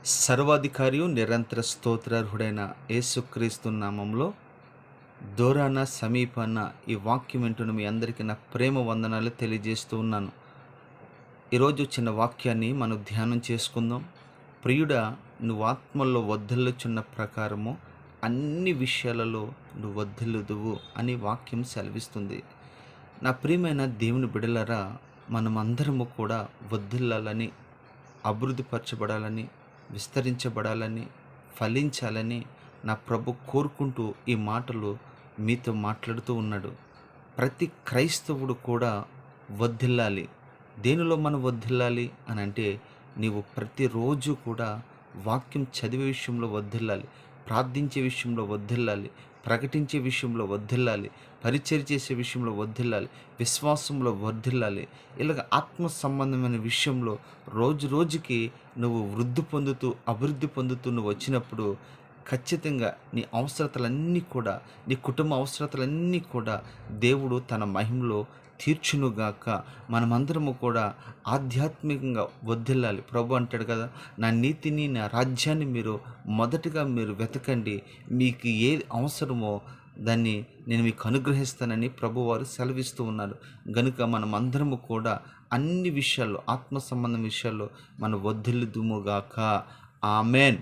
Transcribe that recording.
సర్వాధికారియు నిరంతర స్తోత్రార్హుడైన యేసుక్రీస్తు నామంలో దూరాన సమీపాన ఈ వాక్యం వింటున్న మీ అందరికీ నా ప్రేమ వందనాలు తెలియజేస్తూ ఉన్నాను. ఈరోజు చిన్న వాక్యాన్ని మనం ధ్యానం చేసుకుందాం. ప్రియుడా, నువ్వు ఆత్మల్లో వర్ధిల్లుచున్న ప్రకారము అన్ని విషయాలలో నువ్వు వర్ధిల్లుదువు అని వాక్యం సెలవిస్తుంది. నా ప్రియమైన దేవుని బిడలరా, మనమందరము కూడా వర్ధిల్లాలని, అభివృద్ధిపరచబడాలని, విస్తరించబడాలని, ఫలించాలని నా ప్రభు కోరుకుంటూ ఈ మాటలు మీతో మాట్లాడుతూ ఉన్నాడు. ప్రతి క్రైస్తవుడు కూడా వర్ధిల్లాలి. దేనిలో మనం వర్ధిల్లాలి అని అంటే, నీవు ప్రతిరోజు కూడా వాక్యం చదివే విషయంలో వర్ధిల్లాలి, ప్రార్థించే విషయంలో వర్ధిల్లాలి, ప్రకటించే విషయంలో వర్ధిల్లాలి, పరిచర్య చేసే విషయంలో వర్ధిల్లాలి, విశ్వాసంలో వర్ధిల్లాలి. ఇలాగ ఆత్మ సంబంధమైన విషయంలో రోజు రోజుకి నువ్వు వృద్ధి పొందుతూ, అభివృద్ధి పొందుతూ నువ్వు వచ్చినప్పుడు ఖచ్చితంగా నీ అవసరతలన్నీ కూడా, నీ కుటుంబ అవసరతలన్నీ కూడా దేవుడు తన మహిమలో తీర్చునుగాక. మనమందరము కూడా ఆధ్యాత్మికంగా వర్ధిల్లాలి. ప్రభు అంటాడు కదా, నా నీతిని, నా రాజ్యాన్ని మొదటగా మీరు వెతకండి, మీకు ఏది అవసరమో దాన్ని నేను మీకు అనుగ్రహిస్తానని ప్రభువారు సెలవిస్తూ ఉన్నారు. గనుక మనమందరము కూడా అన్ని విషయాల్లో, ఆత్మ సంబంధం విషయాల్లో మనం వర్ధిల్లుదుముగాక. ఆమెన్.